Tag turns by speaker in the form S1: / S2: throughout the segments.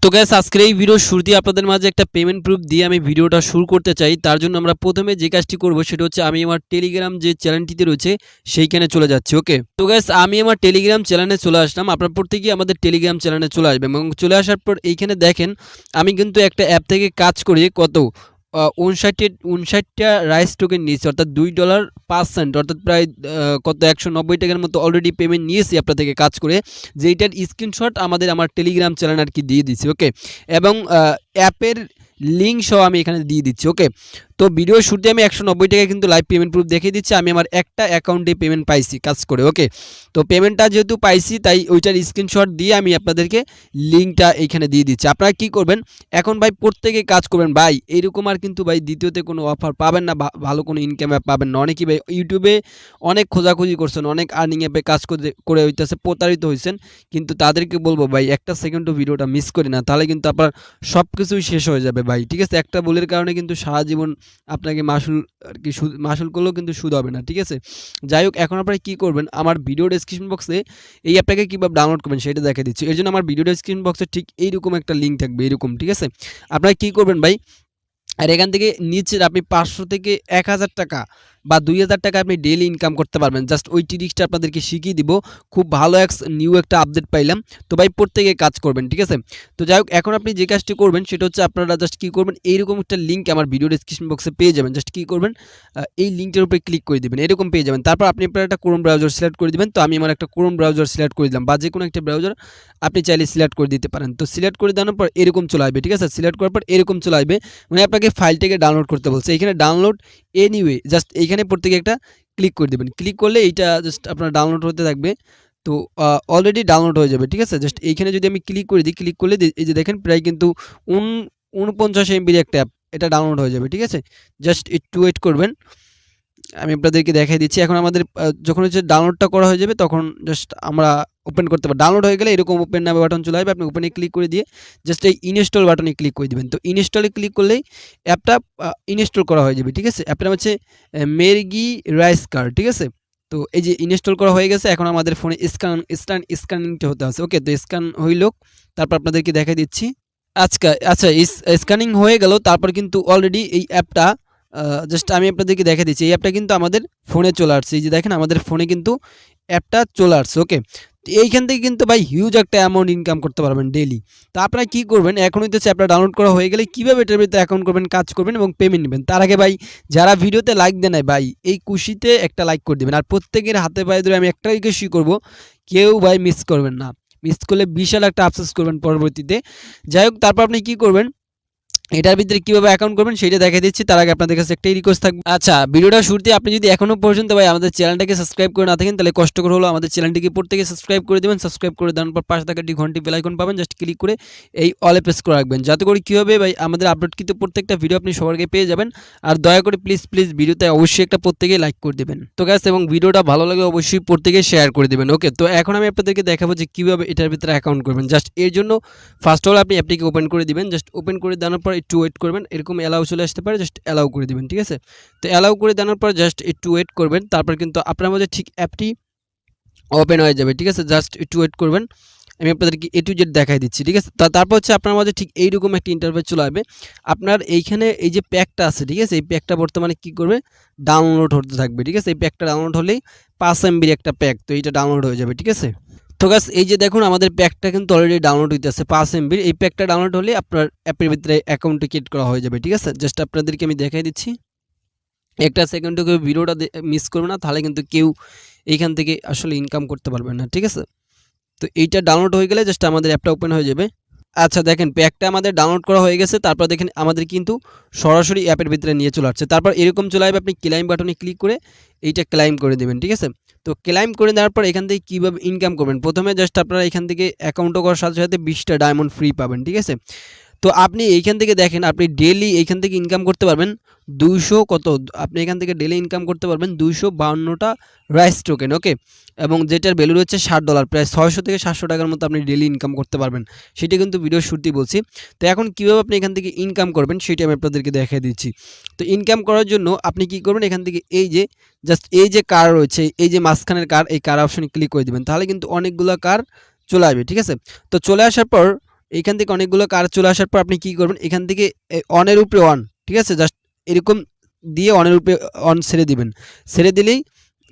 S1: তো গাইস আজকের এই ভিডিও শুরুতেই আপনাদের মাঝে একটা পেমেন্ট প্রুফ দিয়ে আমি ভিডিওটা শুরু করতে চাই। তার জন্য আমরা প্রথমে যে কাজটি করব সেটা হচ্ছে আমি আমার টেলিগ্রাম যে চ্যানেলটিতে রয়েছে সেইখানে চলে যাচ্ছি। ওকে, তো গাইস আমি আমার টেলিগ্রাম চ্যানেলে চলে আসলাম। আপনারা প্রত্যেকেই আমাদের টেলিগ্রাম চ্যানেলে চলে আসবেন এবং চলে আসার পর এইখানে দেখেন আমি কিন্তু একটা অ্যাপ থেকে কাজ করি কত 59টা রাইস টোকেন নিয়েছি, অর্থাৎ $2.05 অর্থাৎ প্রায় কত 190 টাকার মতো অলরেডি পেমেন্ট নিয়েছি আপনার থেকে কাজ করে, যেইটার স্ক্রিনশট আমার টেলিগ্রাম চ্যানেল আর কি দিয়ে দিচ্ছি। ওকে, এবং অ্যাপের লিঙ্ক সহ আমি এখানে দিয়ে দিচ্ছি। ওকে, তো ভিডিও শুরুতে আমি 190 টাকা কিন্তু লাইভ পেমেন্ট প্রুফ দেখিয়ে দিচ্ছি। আমি আমার একটা অ্যাকাউন্টে পেমেন্ট পাইছি কাজ করে। ওকে, তো পেমেন্টটা যেহেতু পাইছি তাই ওইটার স্ক্রিনশট দিয়ে আমি আপনাদেরকে লিঙ্কটা এইখানে দিয়ে দিচ্ছি। আপনারা কি করবেন এখন ভাই, প্রত্যেকে কাজ করবেন ভাই, এইরকম আর কিন্তু ভাই দ্বিতীয়তে কোনো অফার পাবেন না, ভালো কোনো ইনকাম অ্যাপ পাবেন না। অনেকেই ভাই ইউটিউবে অনেক খোঁজাখুঁজি করছেন, অনেক আর্নিং অ্যাপে কাজ করে হইতেছে, প্রতারিত হয়েছেন, কিন্তু তাদেরকে বলবো ভাই একটা সেকেন্ডও ভিডিওটা মিস করি না, তাহলে কিন্তু আপনার সব কিছুই শেষ হয়ে যাবে ভাই। ঠিক আছে, একটা ভুলের কারণে কিন্তু সারা জীবন আপনাকে মাসুল আর কি মাসুল করলেও কিন্তু সুদ হবে না। ঠিক আছে, যাই হোক, এখন আপনারা কী করবেন, আমার ভিডিও ডেসক্রিপশন বক্সে এই অ্যাপটাকে কীভাবে ডাউনলোড করবেন সেটা দেখে দিচ্ছি। এর জন্য আমার ভিডিও ডেসক্রিপশন বক্সে ঠিক এইরকম একটা লিঙ্ক থাকবে, এরকম। ঠিক আছে, আপনারা কী করবেন ভাই, আর এখান থেকে নিচের আপনি 500 থেকে 1000 টাকা বা 2000 টাকা আপনি ডেইলি ইনকাম করতে পারবেন। জাস্ট ওই ট্রিক্সটা আপনাদেরকে শিখিয়ে দিব। খুব ভালো নিউ একটা আপডেট পাইলাম, তো ভাই প্রত্যেকে কাজ করবেন। ঠিক আছে, তো যাই হোক, এখন আপনি যে কাজটি করবেন সেটা হচ্ছে আপনারা জাস্ট কী করবেন, এইরকম একটা লিঙ্ক আমার ভিডিও ডেসক্রিপশন বক্সে পেয়ে যাবেন। জাস্ট কী করবেন, এই লিঙ্কটার উপরে ক্লিক করে দেবেন, এরকম পেয়ে যাবেন। তারপর আপনি আপনার একটা ক্রোম ব্রাউজার সিলেক্ট করে দেবেন। তো আমি আমার একটা ক্রোম ব্রাউজার সিলেক্ট করে দিলাম, বা যে কোনো একটা ব্রাউজার আপনি চাইলে সিলেক্ট করে দিতে পারেন। তো সিলেক্ট করে দেওয়ার পর এরকম চলে আসবে। ঠিক আছে, সিলেক্ট করার পর এরকম চলে আসবে, মানে আপনাকে ফাইলটাকে ডাউনলোড করতে বলছে। এখানে ডাউনলোড এনিওয়ে, জাস্ট এইখানে প্রত্যেকে একটা ক্লিক করে দেবেন। ক্লিক করলে এইটা জাস্ট আপনার ডাউনলোড হতে থাকবে। তো অলরেডি ডাউনলোড হয়ে যাবে। ঠিক আছে, জাস্ট এইখানে যদি আমি ক্লিক করে দিই, ক্লিক করলে এই যে দেখেন প্রায় কিন্তু 49 MB একটা অ্যাপ, এটা ডাউনলোড হয়ে যাবে। ঠিক আছে, জাস্ট একটু ওয়েট করবেন, আমি আপনাদেরকে দেখাই দিচ্ছি। এখন আমাদের যখন হচ্ছে ডাউনলোডটা করা হয়ে যাবে তখন জাস্ট আমরা ওপেন করতে পারবো। ডাউনলোড হয়ে গেলে এরকম ওপেন নামে বাটন চলে আসবে, আপনি ওপেনে ক্লিক করে দিয়ে জাস্ট এই ইনস্টল বাটনে ক্লিক করে দিবেন। তো ইনস্টলে ক্লিক করলেই অ্যাপটা ইনস্টল করা হয়ে যাবে। ঠিক আছে, অ্যাপটার নাম হচ্ছে মেরগি রাইস কার। ঠিক আছে, তো এই যে ইনস্টল করা হয়ে গেছে, এখন আমাদের ফোনে স্ক্যানিংটা হতে আছে। ওকে, তো স্ক্যান হইল, তারপর আপনাদেরকে দেখাই দিচ্ছি। আচ্ছা, স্ক্যানিং হয়ে গেল, তারপর কিন্তু অলরেডি এই অ্যাপটা জাস্ট আমি আপনাদেরকে দেখে দিচ্ছি। এই অ্যাপটা কিন্তু আমাদের ফোনে চলে আসছে। এই যে দেখেন আমাদের ফোনে কিন্তু অ্যাপটা চলে আসছে। ওকে, তো এইখান থেকে কিন্তু ভাই হিউজ একটা অ্যামাউন্ট ইনকাম করতে পারবেন ডেইলি। তো আপনারা কী করবেন, এখন হইতেছে অ্যাপটা ডাউনলোড করা হয়ে গেলে কীভাবে এটার ভিতরে অ্যাকাউন্ট করবেন, কাজ করবেন এবং পেমেন্ট নেবেন। তার আগে ভাই যারা ভিডিওতে লাইক দেন নাই ভাই, এই খুশিতে একটা লাইক করে দেবেন। আর প্রত্যেকের হাতে পায়ে ধরে আমি একটা রিকোয়েস্টই করবো, কেউ ভাই মিস করবেন না। মিস করলে বিশাল একটা আফসোস করবেন পরবর্তীতে। যাই হোক, তারপর আপনি কী করবেন, এটার ভিতরে কিভাবে অ্যাকাউন্ট করবেন সেটা দেখা দিচ্ছি। তার আগে আপনাদের কাছে একটাই রিকোয়েস্ট থাকবে, আচ্ছা ভিডিওটা শুরুতে আপনি যদি এখনো পর্যন্ত ভাই আমাদের চ্যানেলটাকে সাবস্ক্রাইব করে না থাকেন তাহলে কষ্ট করে হলো আমাদের চ্যানেলটিকে প্রত্যেকে সাবস্ক্রাইব করে দেবেন। সাবস্ক্রাইব করে দেওয়ার পর পাশে থাকা ঘন্টি বেল আইকন পাবেন, জাস্ট ক্লিক করে এই অলে প্রেস করে রাখবেন, যাতে করে কী হবে ভাই আমাদের আপলোড কিন্তু প্রত্যেকটা ভিডিও আপনি সবার আগে পেয়ে যাবেন। আর দয়া করে প্লিজ ভিডিওতে অবশ্যই একটা প্রত্যেকে লাইক করে দেবেন। তো গাইস, এবং ভিডিওটা ভালো লাগলে অবশ্যই প্রত্যেকে শেয়ার করে দেবেন। ওকে, তো এখন আমি আপনাদেরকে দেখাবো যে কীভাবে এটার ভিতরে অ্যাকাউন্ট করবেন। জাস্ট এর জন্য ফার্স্ট অল আপনি অ্যাপটিকে ওপেন করে দিবেন। জাস্ট ওপেন করে দেওয়ার পর একটু ওয়েট করবেন, এরকম অ্যালাউ চলে আসতে পারে, জাস্ট অ্যালাউ করে দিবেন। ঠিক আছে, তো অ্যালাউ করে দেওয়ার পর জাস্ট একটু ওয়েট করবেন, তারপর কিন্তু আপনার মধ্যে ঠিক অ্যাপটি ওপেন হয়ে যাবে। ঠিক আছে, জাস্ট একটু ওয়েট করবেন, আমি আপনাদেরকে A to Z দেখাই দিচ্ছি। ঠিক আছে, তারপর হচ্ছে আপনার মাঝে ঠিক এইরকম একটা ইন্টারফেস চলে আসবে। আপনার এইখানে এই যে প্যাকটা আছে, ঠিক আছে, এই প্যাকটা বর্তমানে কী করবে, ডাউনলোড হতে থাকবে। ঠিক আছে, এই প্যাকটা ডাউনলোড হলেই 5 MB একটা প্যাক, তো এইটা ডাউনলোড হয়ে যাবে। ঠিক আছে, তো গাইস এই যে দেখুন আমাদের প্যাকটা কিন্তু অলরেডি ডাউনলোড হইতেছে 5 MB। এই প্যাকটা ডাউনলোড হলে আপনার অ্যাপের ভিতরে অ্যাকাউন্টে ক্রিয়েট করা হয়ে যাবে। ঠিক আছে, জাস্ট আপনাদেরকে আমি দেখাই দিচ্ছি, একটা সেকেন্ডও কেউ ভিডিওটা মিস করবে না, তাহলে কিন্তু কেউ এইখান থেকে আসলে ইনকাম করতে পারবে না। ঠিক আছে, তো এইটা ডাউনলোড হয়ে গেলে জাস্ট আমাদের অ্যাপটা ওপেন হয়ে যাবে। আচ্ছা দেখেন প্যাকটা আমাদের ডাউনলোড করা হয়ে গেছে, তারপর দেখেন আমাদের কিন্তু সরাসরি অ্যাপের ভিতরে নিয়ে চলে আসছে। তারপর এরকম চলে আসবে, আপনি ক্লাইম বাটনে ক্লিক করে এইটা ক্লাইম করে দেবেন। ঠিক আছে, তো ক্লাইম করে দেওয়ার পর এখান থেকে কীভাবে ইনকাম করবেন, প্রথমে জাস্ট আপনারা এখান থেকে অ্যাকাউন্টও করার সাথে সাথে 20টা ডায়মন্ড ফ্রি পাবেন। ঠিক আছে, তো আপনি এইখান থেকে দেখেন আপনি ডেইলি এইখান থেকে ইনকাম করতে পারবেন 200 কত, আপনি এখান থেকে ডেইলি ইনকাম করতে পারবেন 252টা রাইস টোকেন। ওকে, এবং যেটার ভ্যালু রয়েছে $60, প্রায় 600 থেকে 700 টাকার মতো আপনি ডেইলি ইনকাম করতে পারবেন। সেটা কিন্তু ভিডিও শুরুতেই বলছি। তো এখন কীভাবে আপনি এখান থেকে ইনকাম করবেন সেটা আমি আপনাদেরকে দেখিয়ে দিচ্ছি। তো ইনকাম করার জন্য আপনি কি করবেন, এখান থেকে এই যে জাস্ট এই যে কার রয়েছে, এই যে মাঝখানের কার, এই কার অপশনে ক্লিক করে দেবেন, তাহলে কিন্তু অনেকগুলো কার চলে আসবে। ঠিক আছে, তো চলে আসার পর এইখান থেকে অনেকগুলো কাজ চলে আসার পর আপনি কি করবেন, এখান থেকে অনের উপরে অন, ঠিক আছে, জাস্ট এরকম দিয়ে অনের উপরে অন ছেড়ে দিবেন। ছেড়ে দিলেই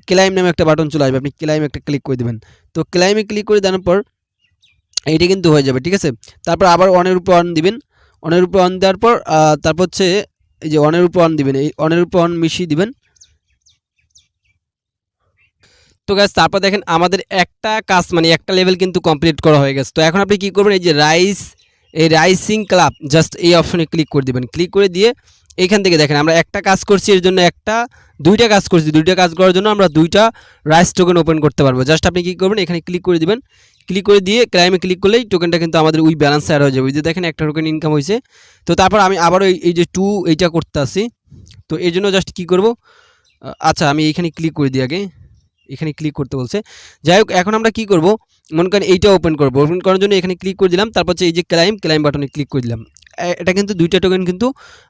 S1: ক্লাইম নামে একটা বাটন চলে আসবে, আপনি ক্লাইম একটা ক্লিক করে দিবেন। তো ক্লাইমে ক্লিক করে দেওয়ার পর এইটা কিন্তু হয়ে যাবে, ঠিক আছে। তারপর আবার অনের উপর অন দিবেন। অনের উপর অন দেওয়ার পর তারপর হচ্ছে এই যে অনের উপর অন দিবেন, এই অনের উপর অন মিশিয়ে দিবেন। তো গাইস তারপর দেখেন আমাদের একটা কাজ মানে একটা লেভেল কিন্তু কমপ্লিট করা হয়ে গেছে। তো এখন আপনি কি করবেন, এই যে এই রাইসিং ক্লাব জাস্ট এই অপশনে ক্লিক করে দিবেন। ক্লিক করে দিয়ে এইখান থেকে দেখেন আমরা একটা কাজ করছি, এর জন্য দুইটা কাজ করছি, দুইটা কাজ করার জন্য আমরা দুইটা রাইস টোকেন ওপেন করতে পারবো। জাস্ট আপনি কি করবেন, এখানে ক্লিক করে দিবেন। ক্লিক করে দিয়ে ক্লাইমে ক্লিক করলেই টোকেনটা কিন্তু আমাদের ওই ব্যালেন্সে অ্যাড হয়ে যাবে। ওই যে দেখেন একটা টোকেন ইনকাম হয়েছে। তো তারপর আমি আবারও এই যে এইটা করতে আসি। তো এর জন্য জাস্ট কি করব, আচ্ছা আমি এইখানে ক্লিক করে দিই আগে, এখানে ক্লিক করতে বলছে। যাই হোক এখন আমরা কি করব, মনে করেন এইটা ওপেন করব। ওপেন করার জন্য এখানে ক্লিক করে দিলাম, তারপর হচ্ছে এই যে ক্লাইম বাটনে ক্লিক করে দিলাম। এটা কিন্তু দুইটা টোকেন কিন্তু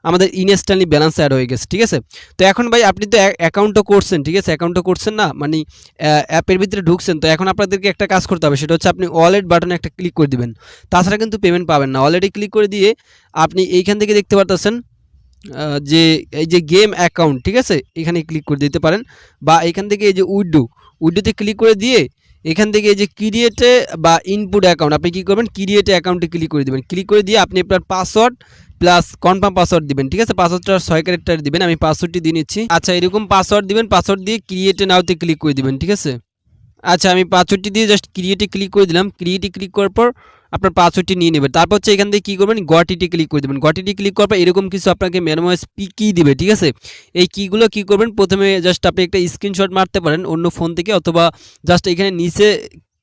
S1: আমাদের ইনস্ট্যান্টলি ব্যালেন্স অ্যাড হয়ে গেছে, ঠিক আছে। তো এখন ভাই আপনি তো অ্যাকাউন্টও করছেন, ঠিক আছে, অ্যাকাউন্টও করছেন না মানে অ্যাপের ভিতরে ঢুকছেন। তো এখন আপনাদেরকে একটা কাজ করতে হবে, সেটা হচ্ছে আপনি ওয়ালেট বাটনে একটা ক্লিক করে দিবেন, তাছাড়া কিন্তু পেমেন্ট পাবেন না। ওয়ালেটে ক্লিক করে দিয়ে আপনি এইখান থেকে দেখতে পারতেছেন যে এই যে গেম অ্যাকাউন্ট, ঠিক আছে, এখানে ক্লিক করে দিতে পারেন। বা এখান থেকে এই যে উইডোতে ক্লিক করে দিয়ে এখান থেকে এই যে ক্রিয়েটে বা ইনপুট অ্যাকাউন্ট আপনি কি করবেন, ক্রিয়েটে অ্যাকাউন্টে ক্লিক করে দেবেন। ক্লিক করে দিয়ে আপনি আপনার পাসওয়ার্ড প্লাস কনফার্ম পাসওয়ার্ড দিবেন, ঠিক আছে। পাসওয়ার্ডটা 6 ক্যারেক্টার দিবেন, আমি পাসওয়ার্ডটি দিয়ে নিচ্ছি। আচ্ছা এরকম পাসওয়ার্ড দিবেন, পাসওয়ার্ড দিয়ে ক্রিয়েটে নাওতে ক্লিক করে দিবেন, ঠিক আছে। আচ্ছা আমি পাসওয়ার্ডটি দিয়ে জাস্ট ক্রিয়েটে ক্লিক করে দিলাম। ক্রিয়েটে ক্লিক করার পর আপনার পাসওয়ার্ডটি নিয়ে নেবেন। তারপর হচ্ছে এখান থেকে কী করবেন, গটিটি ক্লিক করে দেবেন। গটিটি ক্লিক করার পর এরকম কিছু আপনাকে ম্যানুয়াল কি দিবে, ঠিক আছে। এই কিগুলো কী করবেন, প্রথমে জাস্ট আপনি একটা স্ক্রিনশট মারতে পারেন অন্য ফোন থেকে, অথবা জাস্ট এখানে নিচে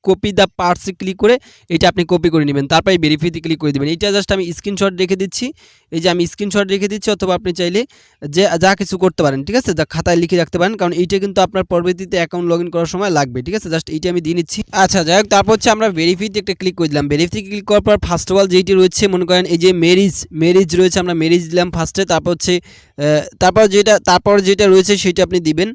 S1: কপি দ্য পার্টসে ক্লিক করে এটা আপনি কপি করে নেবেন। তারপর এই ভেরিফাইতে ক্লিক করে দেবেন। এইটা জাস্ট আমি স্ক্রিনশট রেখে দিচ্ছি, এই যে আমি স্ক্রিনশট রেখে দিচ্ছি, অথবা আপনি চাইলে যে যা কিছু করতে পারেন, ঠিক আছে, যা খাতায় লিখে রাখতে পারেন, কারণ এইটা কিন্তু আপনার পরবর্তীতে অ্যাকাউন্ট লগ ইন করার সময় লাগবে, ঠিক আছে। জাস্ট এইটা আমি দিয়ে নিচ্ছি। আচ্ছা যাই হোক তারপর হচ্ছে আমরা ভেরিফাইতে একটা ক্লিক করে দিলাম। ভেরিফাইতে ক্লিক করার পর ফার্স্ট অফ অল যেইটি রয়েছে মনে করেন এই যে মেরিজ রয়েছে, আমরা মেরিজ দিলাম ফার্স্টে। তারপর হচ্ছে তারপর যেটা রয়েছে সেটা আপনি দিবেন।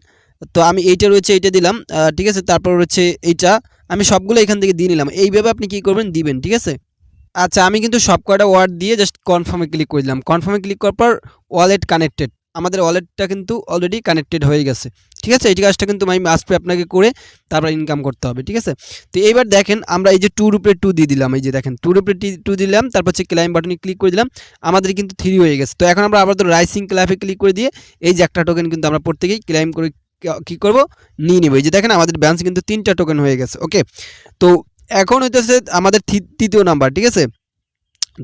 S1: তো আমি এইটা রয়েছে এইটা দিলাম, ঠিক আছে। তারপর হচ্ছে এইটা আমি সবগুলো এখান থেকে দিয়ে নিলাম। এইভাবে আপনি কি করবেন, দিবেন, ঠিক আছে। আচ্ছা আমি কিন্তু সব কয়টা ওয়ার্ড দিয়ে জাস্ট কনফার্মে ক্লিক করে দিলাম। কনফার্মে ক্লিক করার পর ওয়ালেট কানেক্টেড, আমাদের ওয়ালেটটা কিন্তু অলরেডি কানেক্টেড হয়ে গেছে, ঠিক আছে। এই কাজটা কিন্তু আমি আসবে আপনাকে করে তারপর ইনকাম করতে হবে, ঠিক আছে। তো এইবার দেখেন আমরা এই যে টুর উপরে 2 দিয়ে দিলাম, এই যে দেখেন টুর উপরে 2 দিলাম, তারপর হচ্ছে ক্লাইম বাটনে ক্লিক করে দিলাম, আমাদের কিন্তু 3 হয়ে গেছে। তো এখন আমরা আবার তো রাইসিং ক্লাবে ক্লিক করে দিয়ে এই যে একটা টোকেন কিন্তু আমরা প্রত্যেকেই ক্লাইম করে কি করব, নিয়ে নেব। এই যে দেখেন আমাদের ব্যালেন্স কিন্তু 3টা টোকেন হয়ে গেছে, ওকে। তো এখন হইতেছে আমাদের তৃতীয় নাম্বার, ঠিক আছে।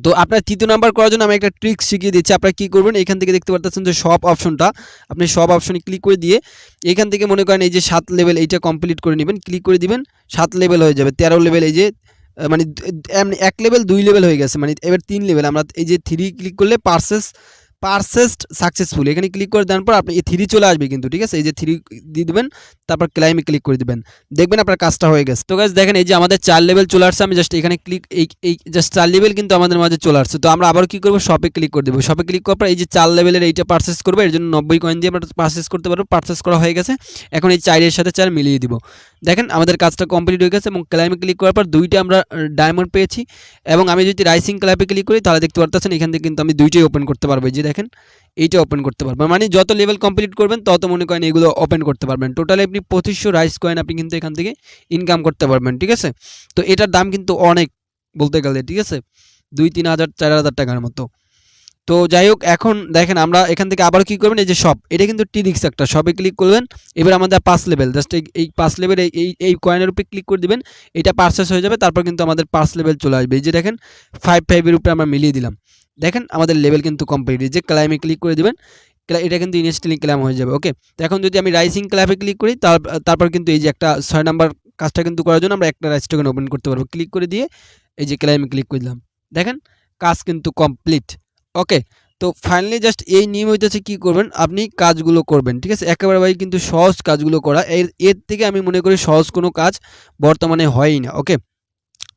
S1: তো আপনার তৃতীয় নাম্বার করার জন্য আমি একটা ট্রিক্স শিখিয়ে দিচ্ছি। আপনারা কী করবেন, এখান থেকে দেখতে পাচ্ছেন যে সব অপশনটা, আপনি সব অপশনে ক্লিক করে দিয়ে এখান থেকে মনে করেন এই যে 7 লেভেল এইটা কমপ্লিট করে নেবেন। ক্লিক করে দিবেন, 7 লেভেল হয়ে যাবে, 13 লেভেল এই যে মানে 1 লেভেল 2 লেভেল হয়ে গেছে, মানে এবার 3 লেভেল। আমরা এই যে 3 ক্লিক করলে পারচেসড সাকসেসফুল, এখানে ক্লিক করে দেওয়ার পর আপনি এই 3 চলে আসবে কিন্তু, ঠিক আছে। এই যে 3 দিয়ে দেবেন, তারপর ক্লাইমে ক্লিক করে দিবেন, দেখবেন আপনার কাজটা হয়ে গেছে। তো গাইস দেখেন এই যে আমাদের 4 লেভেল চলে আসছে। আমি জাস্ট এখানে ক্লিক এই জাস্ট 4 লেভেল কিন্তু আমাদের মাঝে চলে আসছে। তো আমরা আবার কি করব, শপে ক্লিক করে দেবো। শপে ক্লিক করার পর এই যে 4 লেভেলের এইটা পারচেস করবো, এর জন্য 90 কয়েন দিয়ে আমরা পারচেস করতে পারবো। পারচেস করা হয়ে গেছে, এখন এই 4 এর সাথে 4 মিলিয়ে দিব। দেখেন আমাদের কাজটা কমপ্লিট হয়ে গেছে এবং ক্লাইমে ক্লিক করার পর 2টা আমরা ডায়মন্ড পেয়েছি। এবং আমি যদি রাইসিং ক্লাবে ক্লিক করি তাহলে দেখতে পারতেছেন এখান থেকে কিন্তু আমি 2টাই ওপেন করতে পারবো। এই যে দেখেন এইটা ওপেন করতে পারবেন, মানে যত লেভেল কমপ্লিট করবেন তত মনে করেন এগুলো ওপেন করতে পারবেন। টোটালি আপনি 2500 রাইস কয়েন আপনি কিন্তু এখান থেকে ইনকাম করতে পারবেন, ঠিক আছে। তো এটার দাম কিন্তু অনেক বলতে গেলে, ঠিক আছে, 2-3 হাজার 4 হাজার টাকার মতো। তো যাই হোক এখন দেখেন আমরা এখান থেকে আবার কি করবেন, এই যে শপ, এটা কিন্তু টিরিক্স একটা, শপে ক্লিক করবেন। এবার আমাদের 5 লেভেল, জাস্ট এই 5 লেভেল এই কয়েনের উপরে ক্লিক করে দিবেন, এটা পারচেস হয়ে যাবে। তারপর কিন্তু আমাদের 5 লেভেল চলে আসবে। এই যে দেখেন 5 এর উপরে আমরা মিলিয়ে দিলাম, দেখেন আমাদের লেভেল কিন্তু কমপ্লিট। এই যে ক্লাইমে ক্লিক করে দিবেন, এটা কিন্তু ইনস্ট্যান্টলি ক্লাইম হয়ে যাবে, ওকে। তো এখন যদি আমি রাইসিং ক্লাবে ক্লিক করি তারপর কিন্তু এই যে একটা 6 নাম্বার কাজটা কিন্তু করার জন্য আমরা একটা রাইস টোকেন ওপেন করতে পারবো। ক্লিক করে দিয়ে এই যে ক্লাইমে ক্লিক করে দিলাম, দেখেন কাজ কিন্তু কমপ্লিট, ওকে। তো ফাইনালি জাস্ট এই নিয়ম হইতেছে কী করবেন, আপনি কাজগুলো করবেন, ঠিক আছে। একেবারে ভাই কিন্তু সহজ কাজগুলো করা, এর থেকে আমি মনে করি সহজ কোনো কাজ বর্তমানে হয়ই না, ওকে।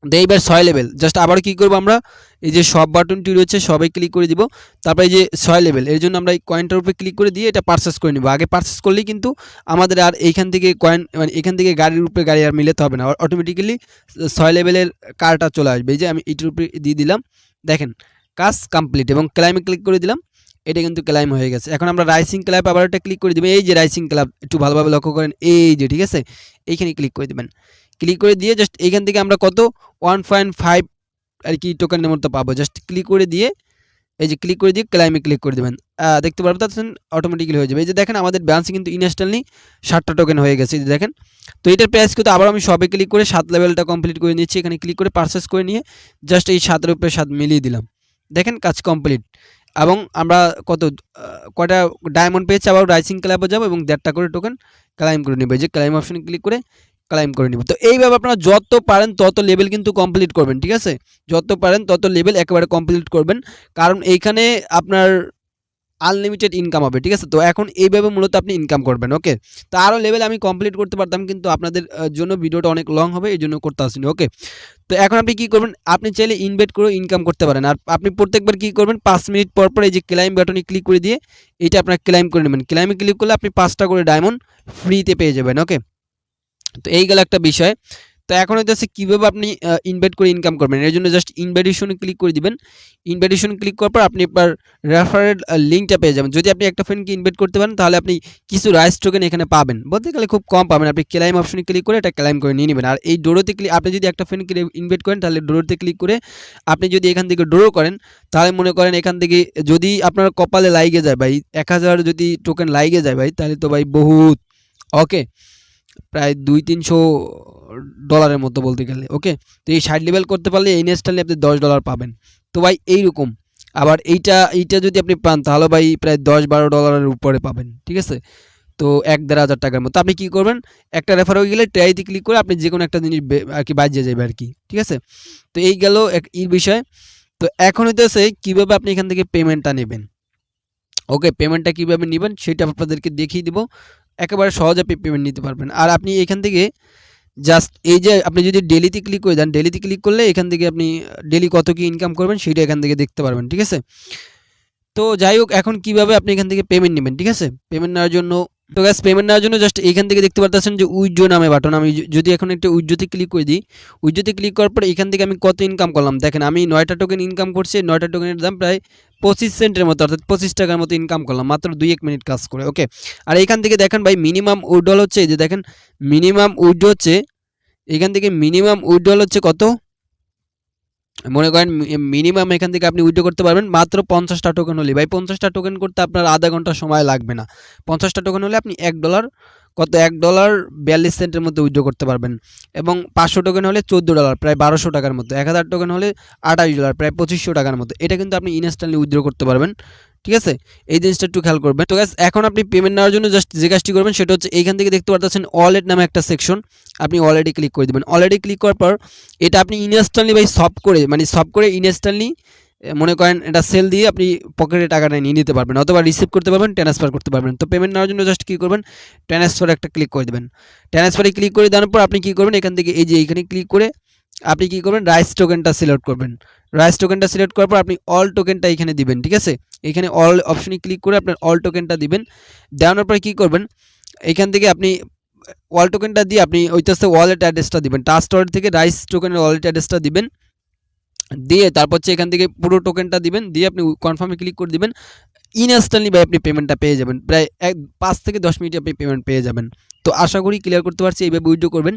S1: তো এইবার 6 লেভেল জাস্ট আবার কি করব আমরা এই যে সব বাটনটি রয়েছে সবে ক্লিক করে দিব। তারপরে এই যে 6 লেভেল এর জন্য আমরা এই কয়েনটার উপরে ক্লিক করে দিয়ে এটা পারচেজ করে নিব। আগে পারচেজ করলেই কিন্তু আমাদের আর এইখান থেকে কয়েন মানে এখান থেকে গাড়ির উপরে গাড়ি আর মিলাতে হবে না, অটোমেটিক্যালি 6 লেভেলের কারটা চলে আসবে। এই যে আমি এটার উপরে দিয়ে দিলাম, দেখেন কাজ কমপ্লিট এবং ক্লাইমে ক্লিক করে দিলাম, এটা কিন্তু ক্লাইম হয়ে গেছে। এখন আমরা রাইসিং ক্লাব আবার একটা ক্লিক করে দেবেন, এই যে রাইসিং ক্লাব একটু ভালোভাবে লক্ষ্য করেন, এই যে ঠিক আছে এইখানে ক্লিক করে দেবেন। ক্লিক করে দিয়ে জাস্ট এইখান থেকে আমরা কত 1.5 আর কি টোকেনের মতো পাবো। জাস্ট ক্লিক করে দিয়ে এই যে ক্লিক করে দিয়ে ক্লাইমে ক্লিক করে দেবেন, দেখতে পারবেন অটোমেটিক্যালি হয়ে যাবে। এই যে দেখেন আমাদের ব্যালেন্সে কিন্তু ইনস্ট্যান্টলি 7টা টোকেন হয়ে গেছে, এই যে দেখেন। তো এটার প্রাইস কিন্তু আবার আমি সবে ক্লিক করে 7 লেভেলটা কমপ্লিট করে নিচ্ছি, এখানে ক্লিক করে পারচেস করে নিয়ে জাস্ট এই 7 উপরে 7 মিলিয়ে দিলাম, দেখেন কাজ কমপ্লিট। এবং আমরা কয়টা ডায়মন্ড পেয়েছি, আবার রাইসিং ক্লাবে যাবো এবং 1.5টা করে টোকেন ক্লাইম করে নেবো। এই যে ক্লাইম অপশনে ক্লিক করে ক্লাইম করে নিব। তো এইভাবে আপনারা যত পারেন তত লেভেল কিন্তু কমপ্লিট করবেন, ঠিক আছে, যত পারেন তত লেভেল একেবারে কমপ্লিট করবেন, কারণ এইখানে আপনার আনলিমিটেড ইনকাম হবে, ঠিক আছে। তো এখন এইভাবে মূলত আপনি ইনকাম করবেন, ওকে। তো আরও লেভেল আমি কমপ্লিট করতে পারতাম, কিন্তু আপনাদের জন্য ভিডিওটা অনেক লং হবে, এই জন্য করতে আসিনি, ওকে। তো এখন আপনি কি করবেন, আপনি চাইলে ইনভেস্ট করে ইনকাম করতে পারেন। আর আপনি প্রত্যেকবার কি করবেন, 5 মিনিট পর পর এই যে ক্লাইম বাটনে ক্লিক করে দিয়ে এইটা আপনার ক্লাইম করে নেবেন। ক্লাইমে ক্লিক করলে আপনি 5টা করে ডায়মন্ড ফ্রিতে পেয়ে যাবেন, ওকে। তো এই গেল একটা বিষয়। তো এখন হইতেছে কীভাবে আপনি ইনভাইট করে ইনকাম করবেন, এর জন্য জাস্ট ইনভাইটেশনে ক্লিক করে দিবেন। ইনভাইটেশন ক্লিক করার পর আপনি আপনার রেফারেল লিঙ্কটা পেয়ে যাবেন। যদি আপনি একটা ফ্রেন্ডকে ইনভাইট করতে পারেন তাহলে আপনি কিছু রাইস টোকেন এখানে পাবেন, বলতে গেলে খুব কম পাবেন। আপনি ক্লাইম অপশনে ক্লিক করে এটা ক্লাইম করে নিয়ে নেবেন। আর এই ডোরোতে ক্লিক, আপনি যদি একটা ফ্রেন্ডকে ইনভাইট করেন তাহলে ডোরোতে ক্লিক করে আপনি যদি এখান থেকে ডোরো করেন তাহলে মনে করেন এখান থেকে যদি আপনার কপালে লাইগে যায় ভাই, 1000 যদি টোকেন লাইগে যায় ভাই, তাহলে তো ভাই বহুত, ওকে, প্রায় 200-300 ডলারের মতো বলতে গেলে, ওকে। তো এই 60 লেভেল করতে পারলে ইনস্ট্যান্টলি আপনি $10 পাবেন। তো ভাই এইরকম আবার এইটা যদি আপনি পান তাহলে ভাই প্রায় 10-12 ডলারের উপরে পাবেন, ঠিক আছে। তো 1-1.5 টাকার মতো আপনি কি করবেন, একটা রেফার হয়ে গেলে ট্রাইতে ক্লিক করে আপনি যে কোনো একটা জিনিস আর কি বাজিয়ে যাবে আর কি, ঠিক আছে। তো এই গেল এই বিষয়। তো এখন হইতেছে কীভাবে আপনি এখান থেকে পেমেন্টটা নেবেন, ওকে। পেমেন্টটা কীভাবে নেবেন সেটা আপনাদেরকে দেখিয়ে দিব, একেবারে সহজে আপনি পেমেন্ট নিতে পারবেন। আর আপনি এখান থেকে জাস্ট এই যে আপনি যদি ডেলিতে ক্লিক করে দেন, ডেলিতে ক্লিক করলে এখান থেকে আপনি ডেলি কত কি ইনকাম করবেন সেটা এখান থেকে দেখতে পারবেন, ঠিক আছে। তো যাই হোক, এখন কিভাবে আপনি এখান থেকে পেমেন্ট নেবেন, ঠিক আছে। পেমেন্ট নেওয়ার জন্য, তো গ্যাস পেমেন্ট নেওয়ার জন্য জাস্ট এইখান থেকে দেখতে পাচ্ছেন যে উইথড্র নামে বাটন, আমি যদি এখন একটা উইথড্রোতে ক্লিক করে দিই, উইথড্রোতে ক্লিক করার পর এখান থেকে আমি কত ইনকাম করলাম দেখেন, আমি 9টা টোকেন ইনকাম করছি। 9টা টোকেনের দাম প্রায় 25 সেন্টের মতো, অর্থাৎ 25 টাকার মতো ইনকাম করলাম মাত্র 2-1 মিনিট কাজ করে, ওকে। আর এখান থেকে দেখেন ভাই মিনিমাম উইথড্রল হচ্ছে, এই যে দেখেন মিনিমাম উইথড্র হচ্ছে, এখান থেকে মিনিমাম উইথড্রল হচ্ছে কত, মনে করেন মিনিমাম এখান থেকে আপনি উইথড্র করতে পারবেন মাত্র 50টা টোকেন হলে। ভাই 50টা টোকেন করতে আপনার আধা ঘন্টা সময় লাগবে না। 50টা টোকেন হলে আপনি $1 কত $1.42 মতো উইথড্র করতে পারবেন। এবং 500 টোকেন হলে $14 প্রায় 1200 টাকার মতো। 1000 টোকেন হলে $28 প্রায় 2500 টাকার মতো। এটা কিন্তু আপনি ইনস্ট্যান্টলি উইথড্র করতে পারবেন, ঠিক আছে। এই জিনিসটা একটু খেয়াল করবেন। তো গাইস এখন আপনি পেমেন্ট নেওয়ার জন্য জাস্ট যে কাজটি করবেন সেটা হচ্ছে এইখান থেকে দেখতে পাচ্ছেন ওয়ালেট নামে একটা সেকশন, আপনি ওয়ালেটে ক্লিক করে দেবেন। ওয়ালেটে ক্লিক করার পর এটা আপনি ইনস্ট্যান্টলি ভাই সব করে ইনস্ট্যান্টলি মনে করেন এটা সেল দিয়ে আপনি পকেটে টাকাটা নিয়ে নিতে পারবেন, অথবা রিসিভ করতে পারবেন, ট্রান্সফার করতে পারবেন। তো পেমেন্ট নেওয়ার জন্য জাস্ট কী করবেন, ট্রান্সফার একটা ক্লিক করে দেবেন। ট্রান্সফারে ক্লিক করে দেওয়ার পর আপনি কী করবেন, এখান থেকে এই যে এইখানে ক্লিক করে আপনি কী করবেন, রাইস টোকেনটা সিলেক্ট করবেন। রাইস টোকেনটা সিলেক্ট করার পর আপনি অল টোকেনটা এখানে দিবেন, ঠিক আছে। এখানে অল অপশনে ক্লিক করে আপনার অল টোকেনটা দিবেন। দেওয়ানোর পরে কী করবেন, এখান থেকে আপনি অল টোকেনটা দিয়ে আপনি ওইটাতে ওয়ালেট অ্যাড্রেসটা দিবেন। ট্রাস্ট ওয়ালেট থেকে রাইস টোকেনের ওয়ালেট অ্যাড্রেসটা দিবেন, দিয়ে তারপর হচ্ছে এখান থেকে পুরো টোকেনটা দিবেন, দিয়ে আপনি কনফার্মে ক্লিক করে দিবেন। ইনস্ট্যান্টলি ভাই আপনি পেমেন্টটা পেয়ে যাবেন, প্রায় 5 থেকে 10 মিনিটে আপনি পেমেন্ট পেয়ে যাবেন। তো আশা করি ক্লিয়ার করতে পারছি, এইভাবে উইথড্র করবেন।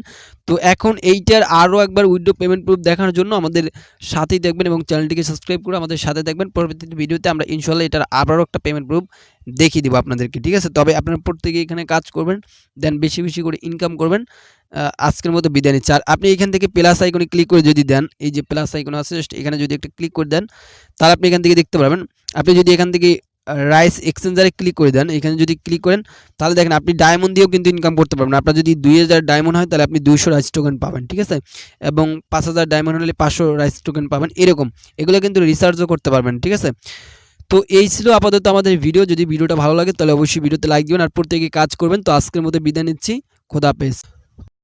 S1: তো এখন এইটার আরও একবার উইথড্র পেমেন্ট প্রুফ দেখানোর জন্য আমাদের সাথেই দেখবেন এবং চ্যানেলটিকে সাবস্ক্রাইব করে আমাদের সাথে দেখবেন। পরবর্তী ভিডিওতে আমরা ইনশাল্লাহ এটার আবারও একটা পেমেন্ট প্রুফ দেখিয়ে দেবো আপনাদেরকে, ঠিক আছে। তবে আপনারা প্রত্যেকে এখানে কাজ করবেন, দেন বেশি বেশি করে ইনকাম করবেন। আজকের মতো বিদায় নিচ্ছি। আর আপনি এখান থেকে প্লাস আইকনে ক্লিক করে যদি দেন, এই যে প্লাস আইকন আছে জাস্ট এখানে যদি একটা ক্লিক করে দেন তাহলে আপনি এখান থেকে দেখতে পারবেন। আপনি যদি এখান থেকে রাইস এক্সচেঞ্জারে ক্লিক করে দেন, এখানে যদি ক্লিক করেন তাহলে দেখেন আপনি ডায়মন্ড দিয়েও কিন্তু ইনকাম করতে পারবেন। আপনার যদি 2000 ডায়মন্ড হয় তাহলে আপনি 200 রাইস টোকেন পাবেন, ঠিক আছে। এবং 5000 ডায়মন্ড হলে 500 রাইস টোকেন পাবেন, এরকম। এগুলো কিন্তু রিসার্চও করতে পারবেন, ঠিক আছে। তো এই ছিল আপাতত আমাদের ভিডিও। যদি ভিডিওটা ভালো লাগে তাহলে অবশ্যই ভিডিওতে লাইক দিবেন আর প্রত্যেকে কাজ করবেন। তো আজকের মতো বিদায় নিচ্ছি, খোদা হাফেজ।